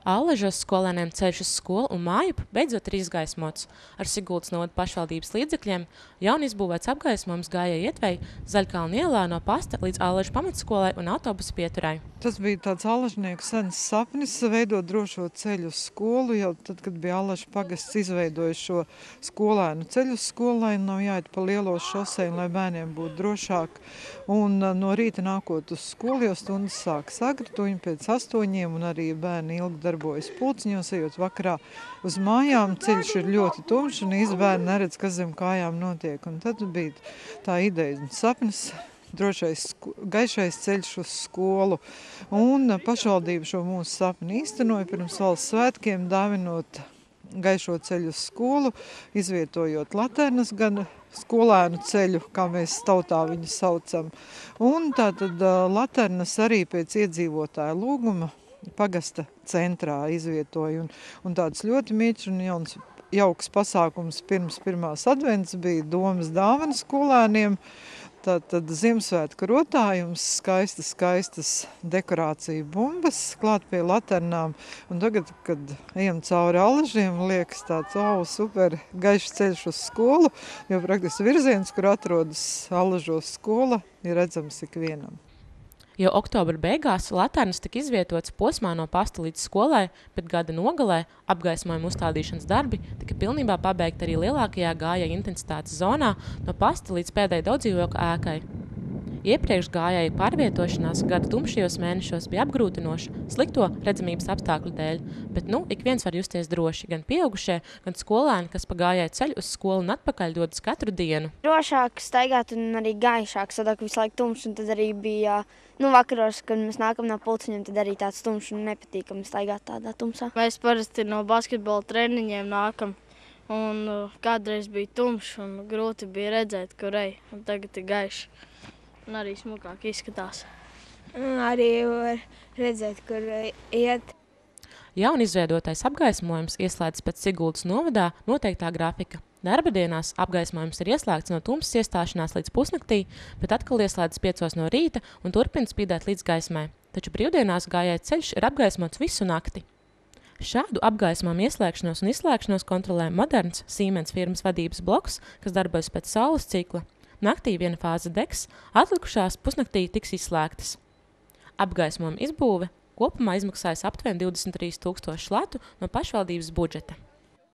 Āležos skolēniem ceļš uz skolu un mājup beidzot ir izgaismots. Ar Siguldas novada pašvaldības līdzekļiem jauni izbūvēts apgaismojums gājēju ietveju Zaļkalnu ielā no pasta līdz Āležu pamatskolai un autobusu pieturai. Tas bija tāds āležnieku sens sapnis veidot drošo ceļu uz skolu, jau tad, kad bija Āležu pagasts izveidojis šo skolēnu ceļu uz skolu, lai nav jāiet pa lielo šoseju, lai bērniem būtu drošāk. Un no rīta nākot uz skolu, jau stundas sākas agri, tuņi pēc 8, un arī bērni ilgi darbojas pulciņos, ejot vakarā uz mājām. Ceļš ir ļoti tumšs un īsti bērni neredz, kas zem kājām notiek. Un tad bija tā ideja un sapnis. Gaišais ceļš uz skolu. Un pašvaldība šo mūsu sapni īstenoja pirms valsts svētkiem, dāvinot gaišo ceļu uz skolu, izvietojot laternas gan skolēnu ceļu, kā mēs tautā viņu saucam. Un tātad laternas arī pēc iedzīvotāja lūguma pagasta centrā izvietoja. Un tāds ļoti mīļš un jauks pasākums pirms pirmās advents bija domas dāvana skolēniem. Tātad Ziemassvētku rotājums, skaistas dekorācija bumbas klāt pie laternām. Un tagad, kad ejam cauri Āležiem, liekas tāds, super gaišs ceļš uz skolu, jo praktiski virziens, kur atrodas Āležos skola, ir redzams ikvienam. Jau oktobra beigās laternas tika izvietotas posmā no pasta līdz skolai, bet gada nogalē apgaismojuma uzstādīšanas darbi tika pilnībā pabeigti arī lielākajā gājēju intensitātes zonā no pasta līdz pēdējai daudzdzīvokļu ēkai. Iepriekš gājēju pārvietošanās gada tumšajos mēnešos bija apgrūtinoša slikto redzamības apstākļu dēļ, bet ik viens var justies droši, gan pieaugušie, gan skolēni, kas pa gājēju ceļu uz skolu un atpakaļ dodas katru dienu. Drošāk staigāt un arī gaišāk, sadāk visu laiku tumšs, un tad arī bija vakaros, kad mēs nākam no pulciņiem, tad arī tāds tumšs un nepatīkami staigāt tādā tumsā. Mēs parasti no basketbola treniņiem nākam, un kādreiz bija tumšs un grūti bija redzēt, kur ej, un tagad ir gaišs. Un arī smukāk izskatās. Arī var redzēt, kur iet. Jauni izveidotais apgaismojums ieslēdz pēc Siguldas novadā noteiktā grafika. Darba dienās apgaismojums ir ieslēgts no tumsas iestāšanās līdz pusnaktī, bet atkal ieslēdz 5 no rīta un turpina spīdēt līdz gaismai. Taču brīvdienās gājēju ceļš ir apgaismots visu nakti. Šādu apgaismojumu ieslēgšanos un izslēgšanos kontrolē moderns Siemens firmas vadības bloks, kas darbojas pēc saules cikla. Naktī viena fāze degs, atlikušās pusnaktī tiks izslēgtas. Apgaismojuma izbūve kopumā izmaksājas aptuveni 23 000 latu no pašvaldības budžeta.